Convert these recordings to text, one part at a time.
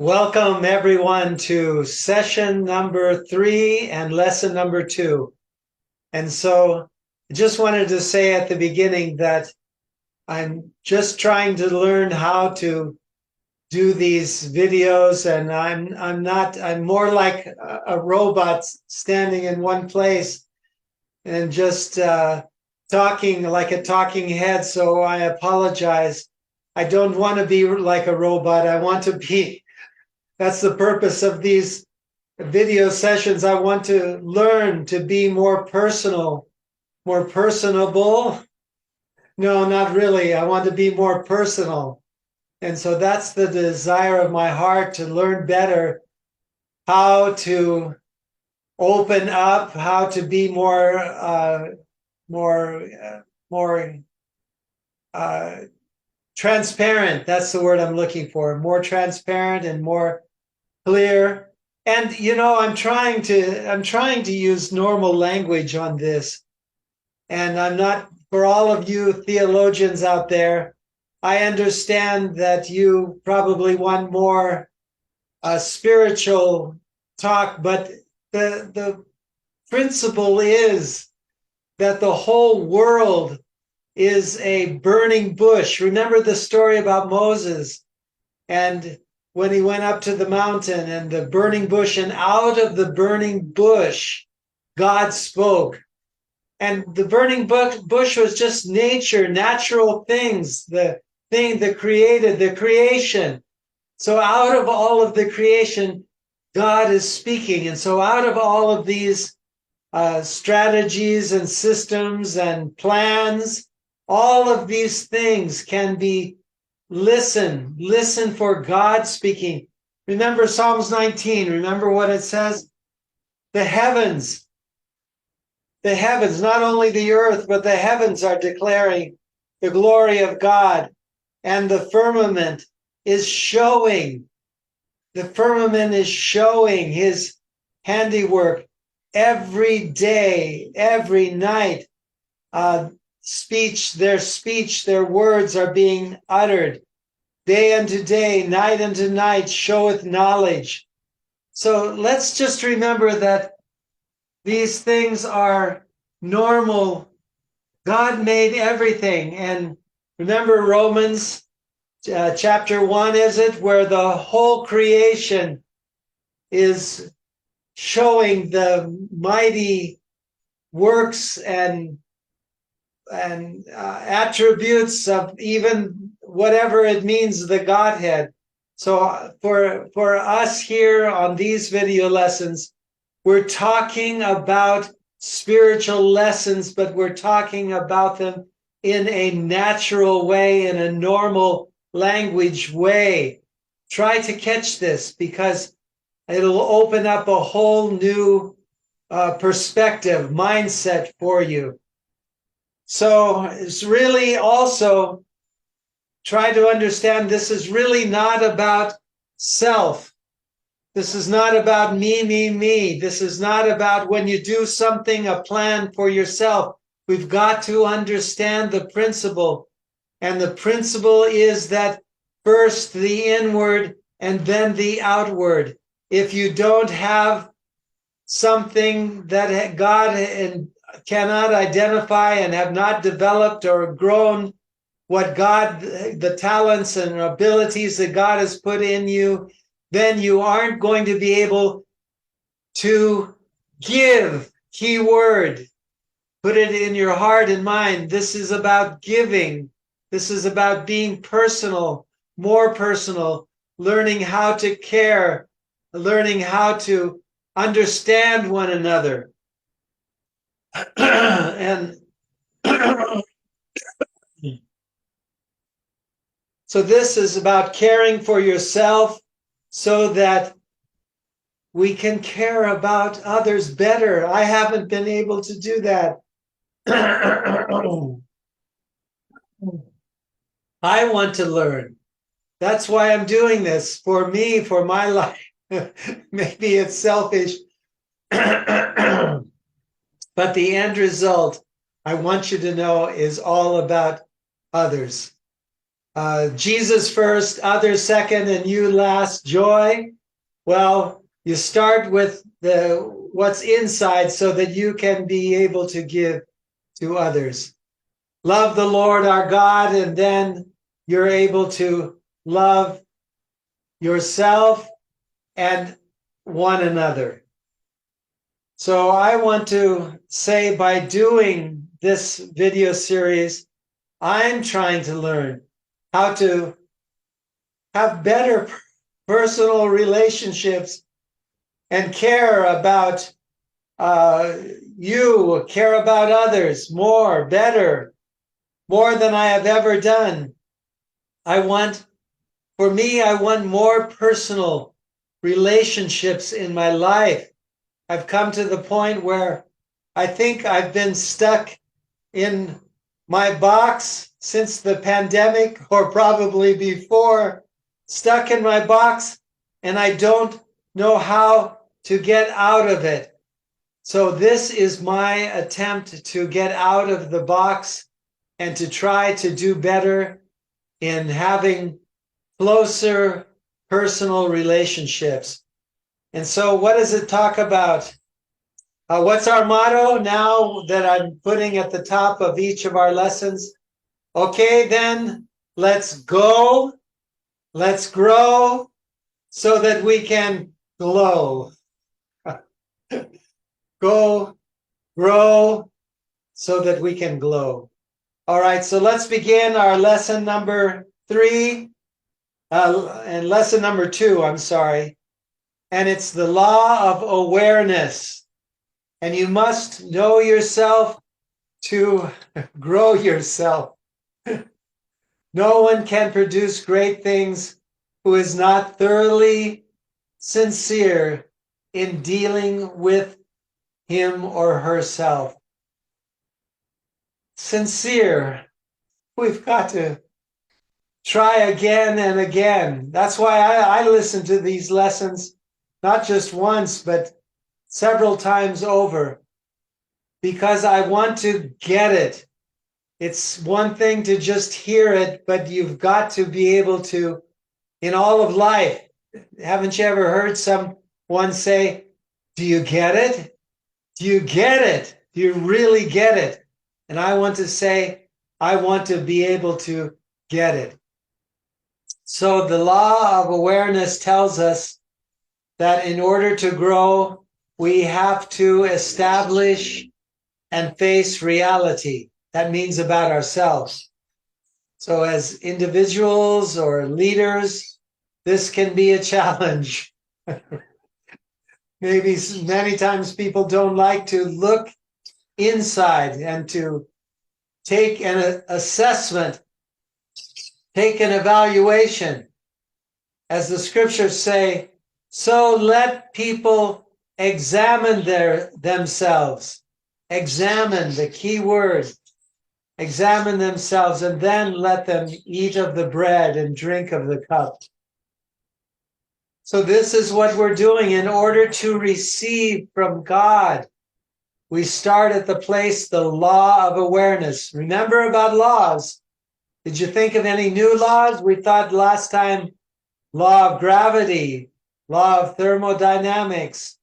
Welcome everyone to session number 3 and lesson number 2. And so I just wanted to say at the beginning that I'm just trying to learn how to do these videos, and I'm more like a robot standing in one place and just talking like a talking head. So I apologize. I don't want to be like a robot. I want to be That's the purpose of these video sessions. I want to learn to be more personal, more personable. No, not really. I want to be more personal. And so that's the desire of my heart, to learn better how to open up, how to be more, more transparent. That's the word I'm looking for. More transparent and more clear. And I'm trying to use normal language on this. And I'm not, for all of you theologians out there, I understand that you probably want more spiritual talk, but the principle is that the whole world is a burning bush. Remember the story about Moses and when he went up to the mountain and the burning bush, and out of the burning bush, God spoke. And the burning bush was just nature, natural things, the thing that created the creation. So out of all of the creation, God is speaking. And so out of all of these strategies and systems and plans, all of these things can be listen for God speaking. Remember Psalms 19. Remember what it says? The heavens, not only the earth, but the heavens are declaring the glory of God. And the firmament is showing his handiwork every day, every night. Their words are being uttered. Day unto day, night unto night showeth knowledge. So let's just remember that these things are normal. God made everything. And remember Romans chapter 1, is it, where the whole creation is showing the mighty works and attributes of even whatever it means, the Godhead. So for us here on these video lessons, we're talking about spiritual lessons, but we're talking about them in a natural way, in a normal language way. Try to catch this, because it'll open up a whole new perspective, mindset for you. So it's really also try to understand this is really not about self. This is not about me. This is not about when you do something, a plan for yourself. We've got to understand the principle. And the principle is that first the inward and then the outward. If you don't have something that God cannot identify and have not developed or grown what God, the talents and abilities that God has put in you, then you aren't going to be able to give. Key word. Put it in your heart and mind. This is about giving. This is about being personal, more personal, learning how to care, learning how to understand one another. And so this is about caring for yourself so that we can care about others better. I haven't been able to do that. I want to learn. That's why I'm doing this, for me, for my life. Maybe it's selfish. But the end result, I want you to know, is all about others. Jesus first, others second, and you last, joy. Well, you start with what's inside so that you can be able to give to others. Love the Lord our God, and then you're able to love yourself and one another. So I want to say, by doing this video series, I'm trying to learn how to have better personal relationships and care about you, care about others more, better, more than I have ever done. For me, I want more personal relationships in my life. I've come to the point where I think I've been stuck in my box since the pandemic, or probably before, stuck in my box, and I don't know how to get out of it. So this is my attempt to get out of the box and to try to do better in having closer personal relationships. And so what does it talk about? What's our motto now that I'm putting at the top of each of our lessons? Okay, then let's go, let's grow so that we can glow. Go, grow so that we can glow. All right, so let's begin our lesson number 3, and lesson number 2, I'm sorry. And it's the law of awareness. And you must know yourself to grow yourself. No one can produce great things who is not thoroughly sincere in dealing with him or herself. Sincere. We've got to try again and again. That's why I listen to these lessons, not just once, but several times over, because I want to get it. It's one thing to just hear it, but you've got to be able to, in all of life. Haven't you ever heard someone say, do you get it? Do you get it? Do you really get it? And I want to say, I want to be able to get it. So the law of awareness tells us that in order to grow, we have to establish and face reality. That means about ourselves. So as individuals or leaders, this can be a challenge. Maybe many times people don't like to look inside and to take an assessment, take an evaluation. As the scriptures say, so let people examine themselves. Examine, the key word. Examine themselves, and then let them eat of the bread and drink of the cup. So this is what we're doing in order to receive from God. We start at the place, the law of awareness. Remember about laws. Did you think of any new laws? We thought last time, law of gravity, law of thermodynamics,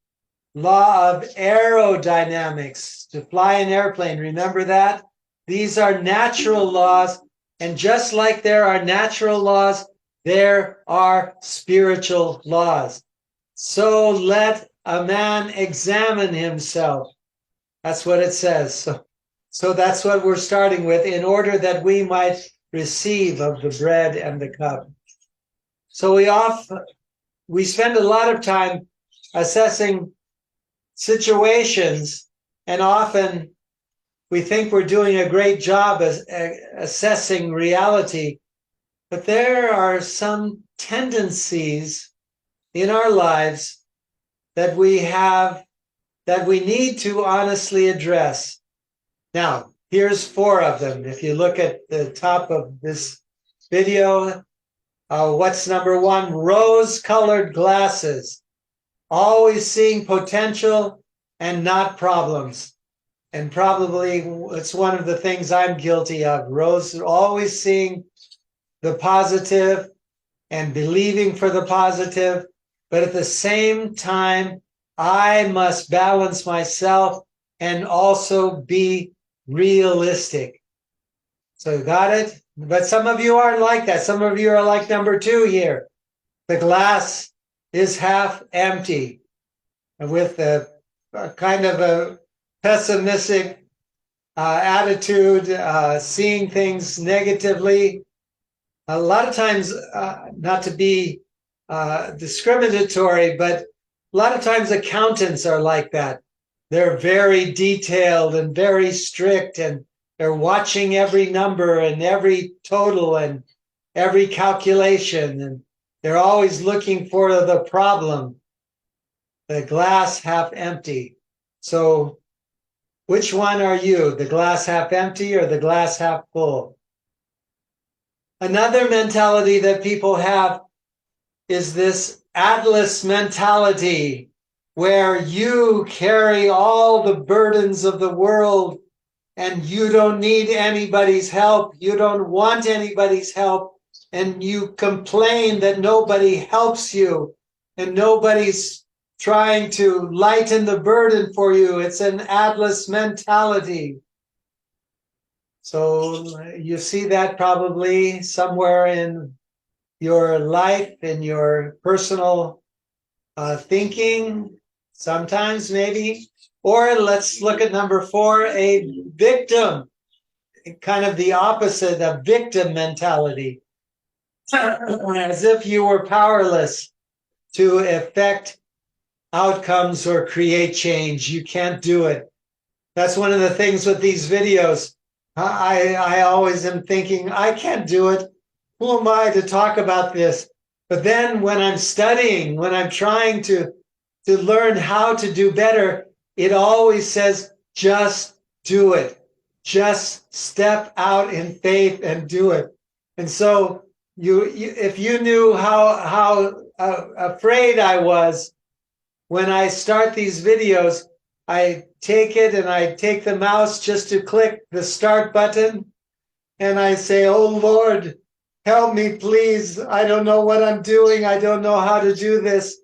law of aerodynamics, to fly an airplane. Remember that? These are natural laws, and just like there are natural laws, there are spiritual laws. So let a man examine himself. That's what it says. So that's what we're starting with, in order that we might receive of the bread and the cup. So we spend a lot of time assessing situations, and often we think we're doing a great job assessing reality, but there are some tendencies in our lives that we have that we need to honestly address. Now, here's 4 of them. If you look at the top of this video, what's number 1? Rose-colored glasses. Always seeing potential and not problems. And probably it's one of the things I'm guilty of. Always seeing the positive and believing for the positive, but at the same time, I must balance myself and also be realistic. So got it? But some of you aren't like that. Some of you are like number 2 here. The glass is half empty, with a kind of a pessimistic attitude, seeing things negatively. A lot of times, not to be discriminatory, but a lot of times accountants are like that. They're very detailed and very strict, and they're watching every number and every total and every calculation, and they're always looking for the problem, the glass half empty. So which one are you, the glass half empty or the glass half full? Another mentality that people have is this Atlas mentality, where you carry all the burdens of the world and you don't need anybody's help. You don't want anybody's help. And you complain that nobody helps you and nobody's trying to lighten the burden for you. It's an Atlas mentality. So you see that probably somewhere in your life, in your personal thinking, sometimes maybe. Or let's look at number 4, a victim, kind of the opposite, a victim mentality, as if you were powerless to affect outcomes or create change. You can't do it. That's one of the things with these videos. I always am thinking, I can't do it. Who am I to talk about this? But then when I'm studying, when I'm trying to learn how to do better, it always says, just do it. Just step out in faith and do it. And so if you knew how afraid I was when I start these videos, I take it and I take the mouse just to click the start button. And I say, oh Lord, help me, please. I don't know what I'm doing. I don't know how to do this,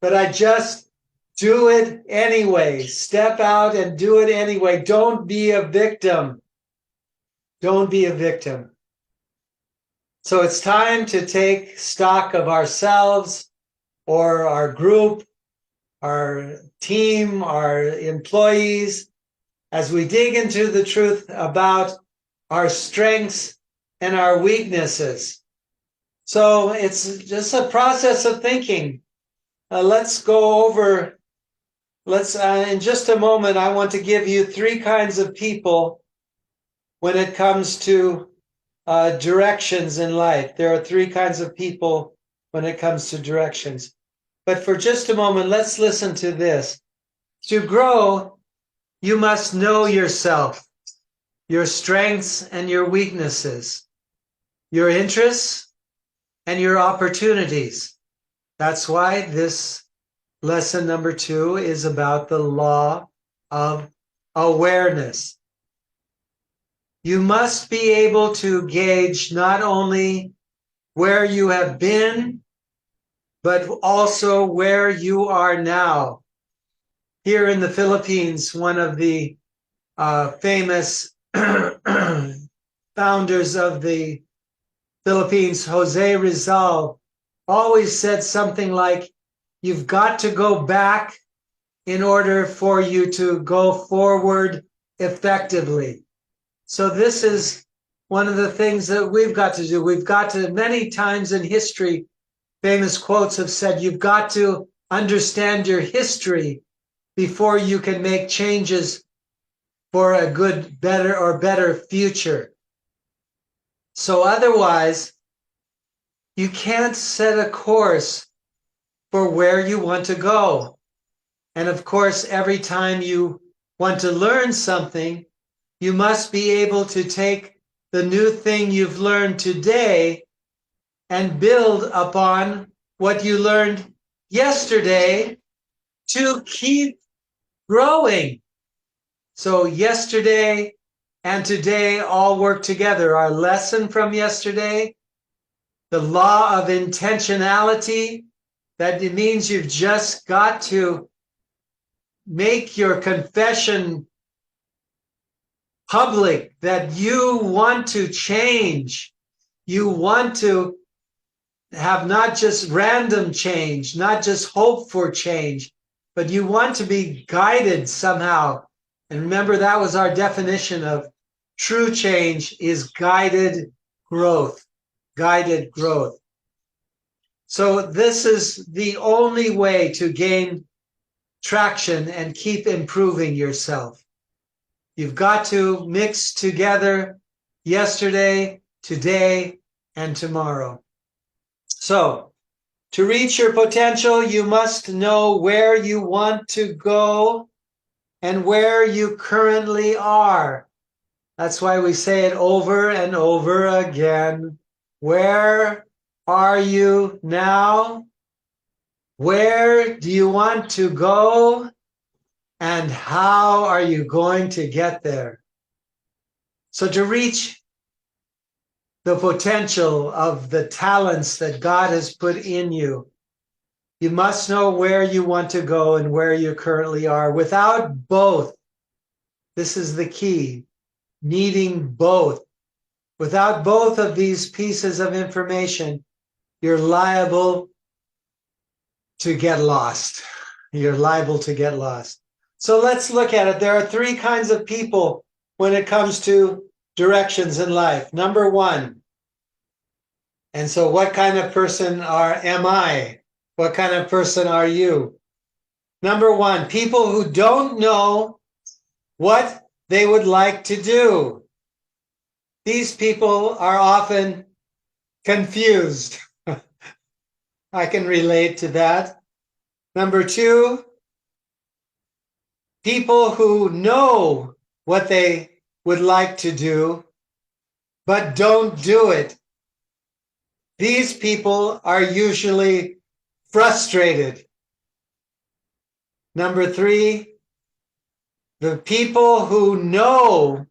but I just do it anyway. Step out and do it anyway. Don't be a victim. Don't be a victim. So it's time to take stock of ourselves or our group, our team, our employees, as we dig into the truth about our strengths and our weaknesses. So it's just a process of thinking. Let's go over, in just a moment, I want to give you 3 kinds of people when it comes to directions in life. There are 3 kinds of people when it comes to directions. But for just a moment, let's listen to this. To grow, you must know yourself, your strengths and your weaknesses, your interests and your opportunities. That's why this lesson number 2 is about the law of awareness. You must be able to gauge not only where you have been, but also where you are now. Here in the Philippines, one of the famous founders of the Philippines, Jose Rizal, always said something like, you've got to go back in order for you to go forward effectively. So this is one of the things that we've got to do. We've got to, many times in history, famous quotes have said, you've got to understand your history before you can make changes for a good, better future. So otherwise, you can't set a course for where you want to go. And of course, every time you want to learn something, you must be able to take the new thing you've learned today and build upon what you learned yesterday to keep growing. So yesterday and today all work together. Our lesson from yesterday the law of intentionality, that it means you've just got to make your confession public that you want to change. You want to have not just random change, not just hope for change, but you want to be guided somehow. And remember, that was our definition of true change is guided growth, guided growth. So this is the only way to gain traction and keep improving yourself. You've got to mix together yesterday, today, and tomorrow. So, to reach your potential, you must know where you want to go and where you currently are. That's why we say it over and over again. Where are you now? Where do you want to go? And how are you going to get there? So to reach the potential of the talents that God has put in you, you must know where you want to go and where you currently are. Without both, this is the key, needing both. Without both of these pieces of information, you're liable to get lost. You're liable to get lost. So let's look at it. There are three kinds of people when it comes to directions in life. Number one, and so what kind of person am I? What kind of person are you? Number one, people who don't know what they would like to do. These people are often confused. I can relate to that. Number two, people who know what they would like to do, but don't do it. These people are usually frustrated. Number three, the people who know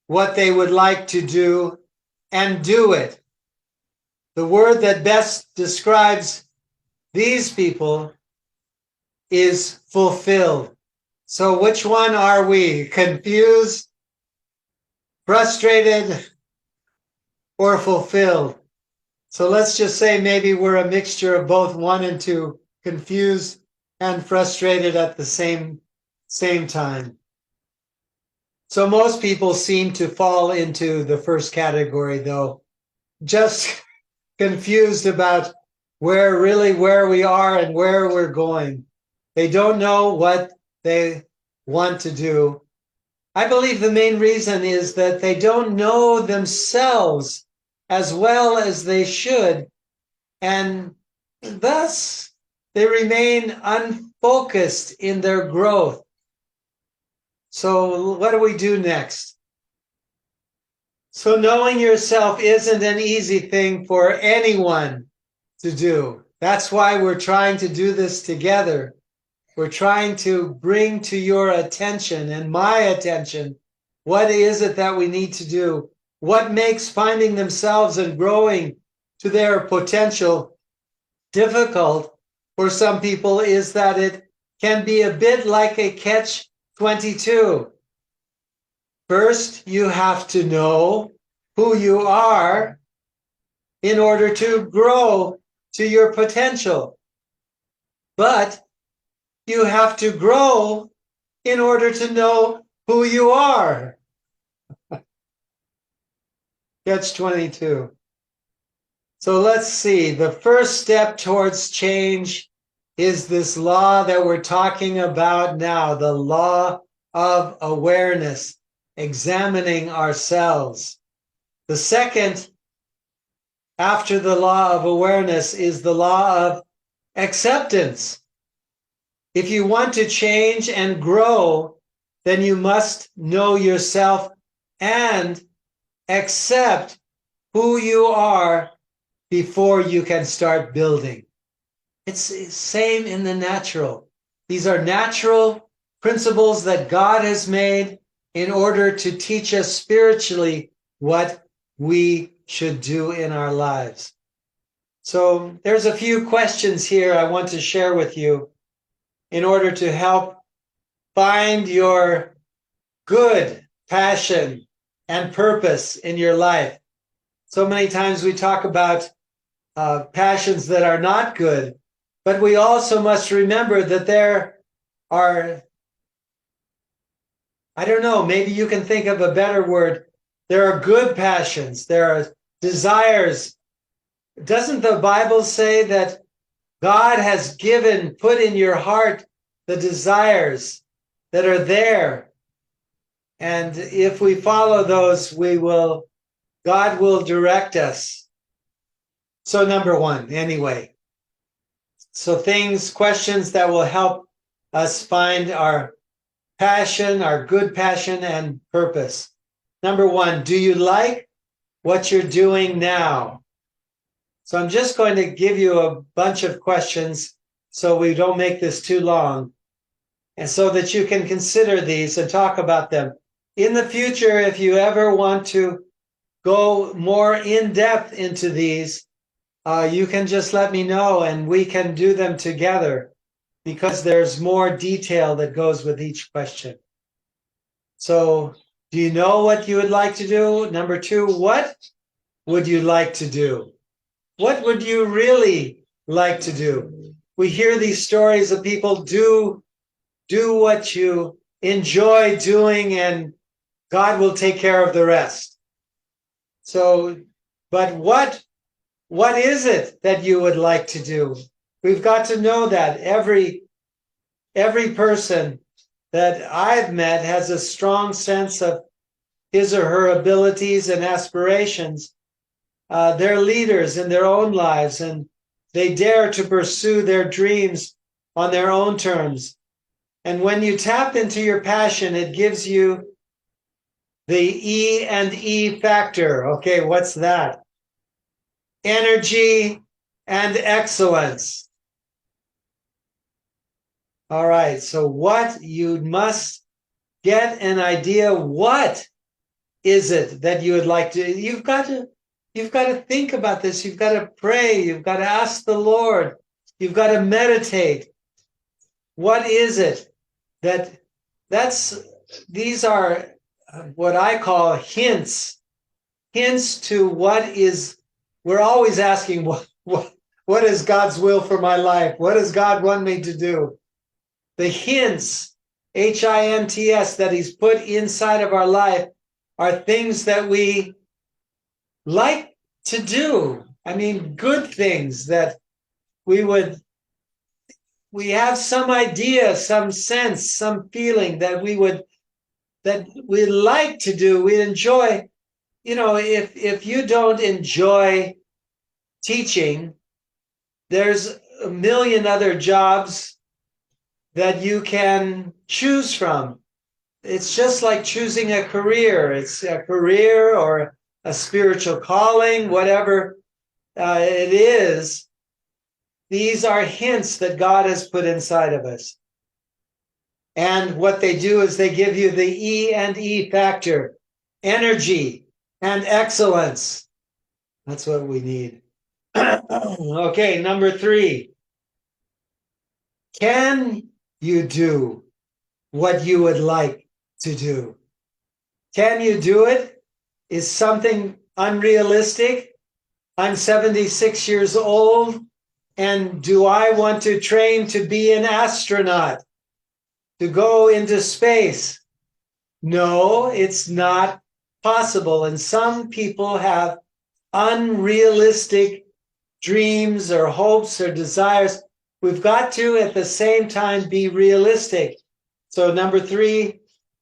what they would like to do and do it. The word that best describes these people is fulfilled. So which one are we? Confused, frustrated, or fulfilled? So let's just say maybe we're a mixture of both, 1 and 2, confused and frustrated at the same time. So most people seem to fall into the first category, though, just confused about where we are and where we're going. They don't know what they want to do. I believe the main reason is that they don't know themselves as well as they should, and thus they remain unfocused in their growth. So what do we do next? So knowing yourself isn't an easy thing for anyone to do. That's why we're trying to do this together. We're trying to bring to your attention and my attention, what is it that we need to do? What makes finding themselves and growing to their potential difficult for some people is that it can be a bit like a catch-22. First, you have to know who you are in order to grow to your potential. But you have to grow in order to know who you are. Catch-22. So let's see. The first step towards change is this law that we're talking about now, the law of awareness, examining ourselves. The second, after the law of awareness, is the law of acceptance. If you want to change and grow, then you must know yourself and accept who you are before you can start building. It's the same in the natural. These are natural principles that God has made in order to teach us spiritually what we should do in our lives. So there's a few questions here I want to share with you in order to help find your good passion and purpose in your life. So many times we talk about passions that are not good, but we also must remember that there are, I don't know, maybe you can think of a better word. There are good passions, there are desires. Doesn't the Bible say that God has put in your heart the desires that are there? And if we follow those, God will direct us. So number one, anyway. So questions that will help us find our passion, our good passion and purpose. Number one, do you like what you're doing now? So I'm just going to give you a bunch of questions so we don't make this too long, and so that you can consider these and talk about them. In the future, if you ever want to go more in depth into these, you can just let me know and we can do them together, because there's more detail that goes with each question. So, do you know what you would like to do? Number two, what would you like to do? What would you really like to do? We hear these stories of people do what you enjoy doing, and God will take care of the rest. So, but what is it that you would like to do? We've got to know that every person that I've met has a strong sense of his or her abilities and aspirations. They're leaders in their own lives, and they dare to pursue their dreams on their own terms. And when you tap into your passion, it gives you the E&E factor. Okay, what's that? Energy and excellence. All right, so what you must get an idea, what is it that you would like to, you've got to think about this. You've got to pray. You've got to ask the Lord. You've got to meditate. What is it these are what I call hints to we're always asking, what is God's will for my life? What does God want me to do? The hints, HINTS, that he's put inside of our life are things that we like to do. I mean, good things that we have some idea, some sense, some feeling that we like to do, we enjoy. You know, if you don't enjoy teaching, there's a million other jobs that you can choose from. It's just like choosing a career. It's a career or a spiritual calling, whatever it is. These are hints that God has put inside of us. And what they do is they give you the E&E factor, energy and excellence. That's what we need. Okay, number three. Can you do what you would like to do? Can you do it? Is something unrealistic? I'm 76 years old, and do I want to train to be an astronaut, to go into space? No, it's not possible. And some people have unrealistic dreams or hopes or desires. We've got to, at the same time, be realistic. So number three,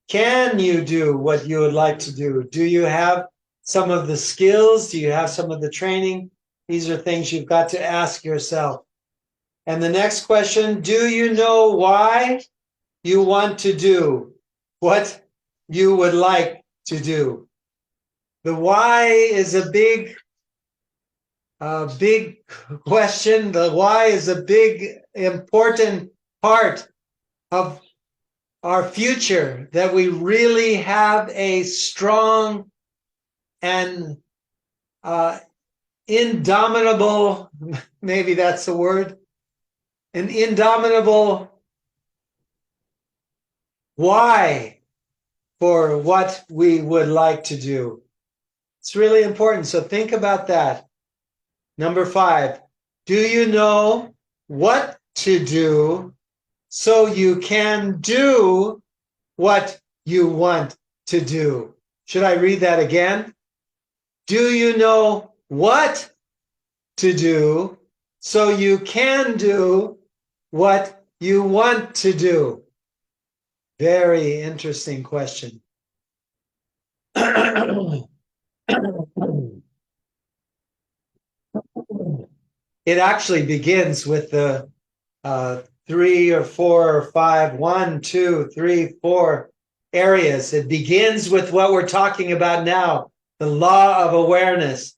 can you do what you would like to do? Do you have some of the skills? Do you have some of the training? These are things you've got to ask yourself. And the next question, do you know why you want to do what you would like to do? The why is a big question. The why is a big, important part of our future, that we really have a strong and indomitable, maybe that's the word, an indomitable why for what we would like to do. It's really important. So think about that. Number 5, do you know what to do so you can do what you want to do? Should I read that again? Do you know what to do so you can do what you want to do? Very interesting question. It actually begins with the 3 or 4 or 5, 1, 2, 3, 4 areas. It begins with what we're talking about now, the law of awareness.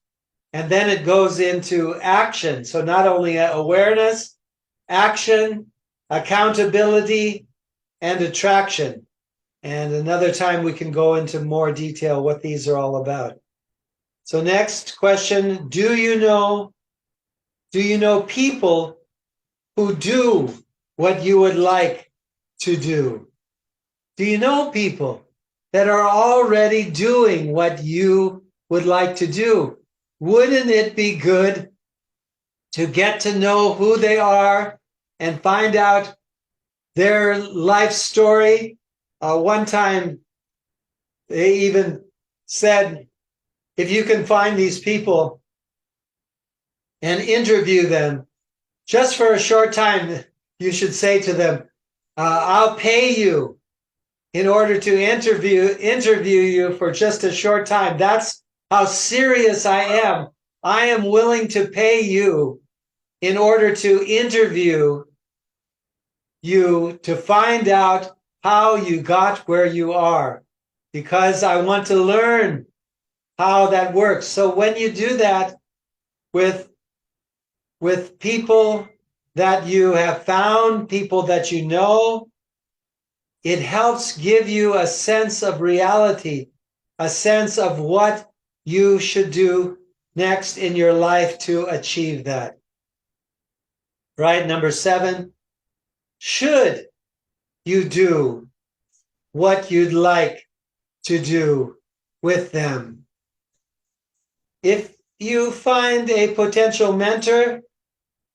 And then it goes into action. So not only awareness, action, accountability, and attraction. And another time we can go into more detail what these are all about. So next question, do you know people who do what you would like to do? Do you know people that are already doing what you would like to do? Wouldn't it be good to get to know who they are and find out their life story? One time they even said, if you can find these people and interview them just for a short time, you should say to them, I'll pay you in order to interview you for just a short time. That's how serious I am. I am willing to pay you in order to interview you to find out how you got where you are, because I want to learn how that works. So when you do that with people that you have found, people that you know, it helps give you a sense of reality, a sense of what you should do next in your life to achieve that. Right? Number 7, should you do what you'd like to do with them? If you find a potential mentor,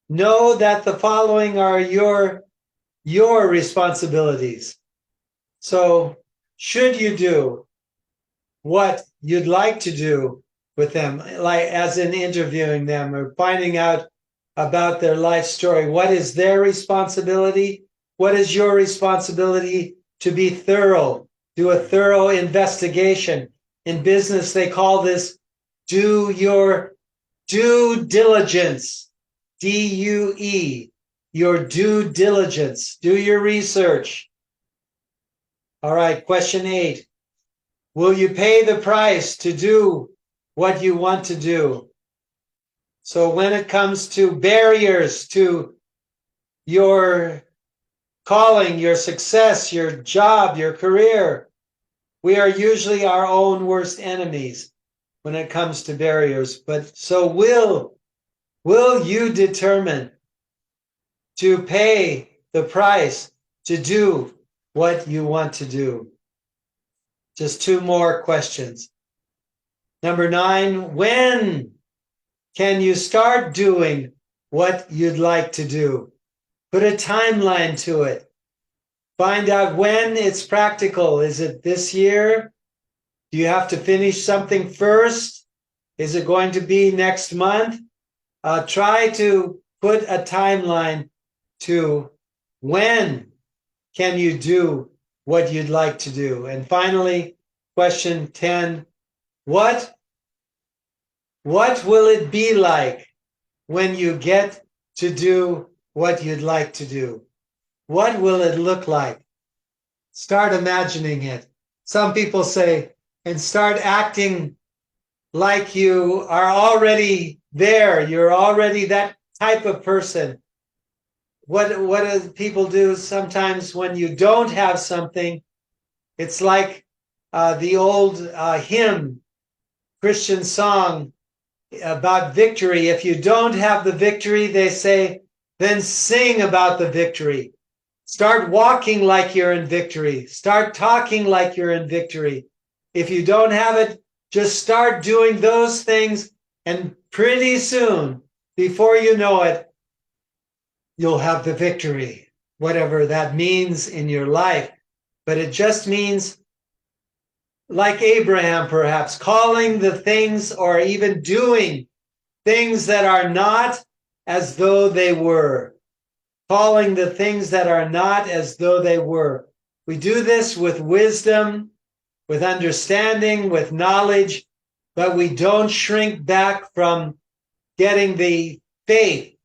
know that the following are your responsibilities. So, should you do what you'd like to do with them, like as in interviewing them or finding out about their life story? What is their responsibility? What is your responsibility? To be thorough, do a thorough investigation. In business, they call this do your due diligence, D-U-E, your due diligence. Do your research. All right, question 8. Will you pay the price to do what you want to do? So when it comes to barriers to your calling, your success, your job, your career, we are usually our own worst enemies when it comes to barriers. But so will you determine to pay the price to do what you want to do? Just 2 more questions. Number 9, when can you start doing what you'd like to do? Put a timeline to it. Find out when it's practical. Is it this year? Do you have to finish something first? Is it going to be next month? Try to put a timeline to when can you do what you'd like to do. And finally, question 10, what will it be like when you get to do what you'd like to do? What will it look like? Start imagining it. Some people say, and start acting like you are already there. You're already that type of person. What do people do sometimes when you don't have something? It's like the old hymn, Christian song, about victory. If you don't have the victory, they say, then sing about the victory. Start walking like you're in victory. Start talking like you're in victory. If you don't have it, just start doing those things, and pretty soon, before you know it, you'll have the victory, whatever that means in your life. But it just means, like Abraham, perhaps, calling the things or even doing things that are not as though they were. Calling the things that are not as though they were. We do this with wisdom, with understanding, with knowledge, but we don't shrink back from getting the faith,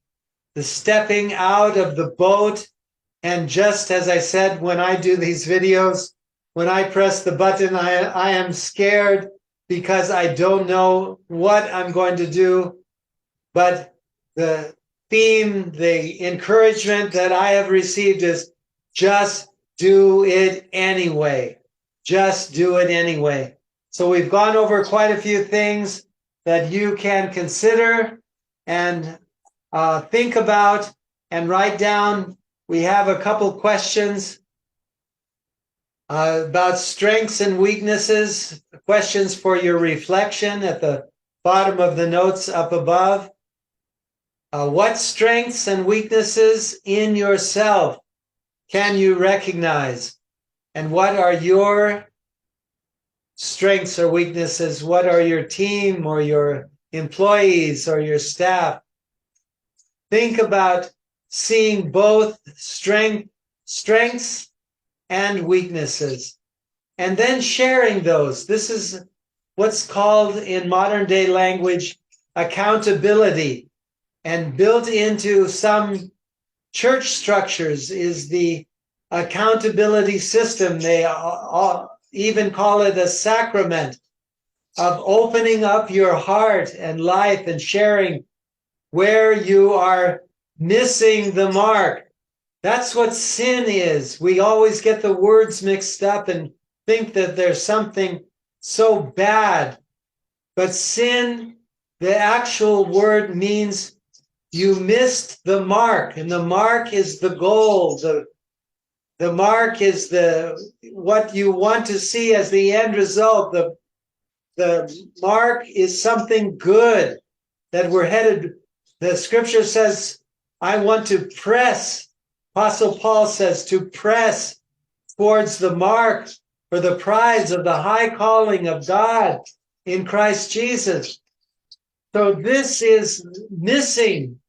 the stepping out of the boat. And just as I said, when I do these videos, when I press the button, I am scared because I don't know what I'm going to do. But the theme, the encouragement that I have received is just do it anyway. Just do it anyway. So we've gone over quite a few things that you can consider and think about and write down. We have a couple questions about strengths and weaknesses, questions for your reflection at the bottom of the notes up above. What strengths and weaknesses in yourself can you recognize? And what are your strengths or weaknesses? What are your team or your employees or your staff? Think about seeing both strengths and weaknesses, and then sharing those. This is what's called in modern day language accountability. And built into some church structures is the accountability system. They even call it a sacrament of opening up your heart and life and sharing where you are missing the mark. That's what sin is. We always get the words mixed up and think that there's something so bad. But sin, the actual word means you missed the mark, and the mark is the goal. The mark is what you want to see as the end result. The mark is something good that we're headed. The scripture says, I want to press. Apostle Paul says to press towards the mark for the prize of the high calling of God in Christ Jesus. So this is missing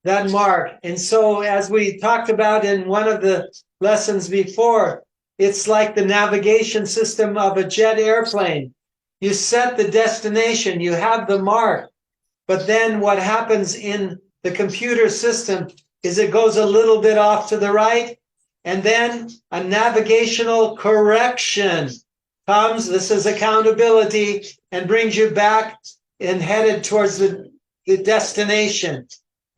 that mark. And so as we talked about in one of the lessons before, it's like the navigation system of a jet airplane. You set the destination, you have the mark, but then what happens in the computer system is it goes a little bit off to the right, and then a navigational correction comes. This is accountability, and brings you back and headed towards the destination.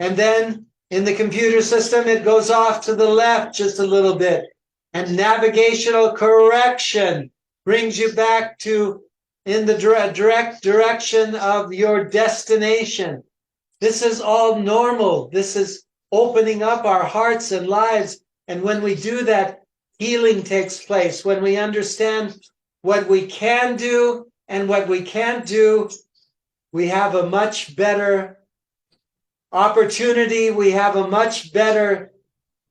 And then in the computer system, it goes off to the left just a little bit. And navigational correction brings you back to in the direct direction of your destination. This is all normal. This is opening up our hearts and lives. And when we do that, healing takes place. When we understand what we can do and what we can't do, we have a much better opportunity. We have a much better,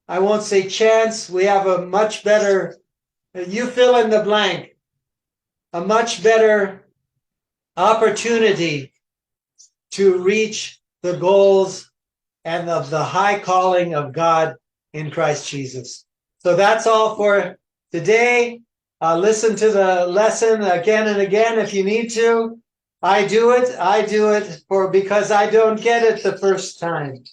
I won't say chance, we have a much better, you fill in the blank, a much better opportunity to reach the goals and of the high calling of God in Christ Jesus. So that's all for today. Listen to the lesson again and again if you need to. I do it because I don't get it the first time.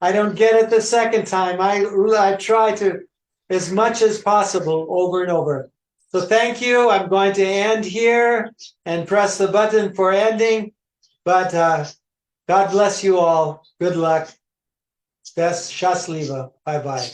I don't get it the second time. I try to as much as possible over and over. So thank you. I'm going to end here and press the button for ending. But God bless you all. Good luck. Best Shasliva. Bye-bye.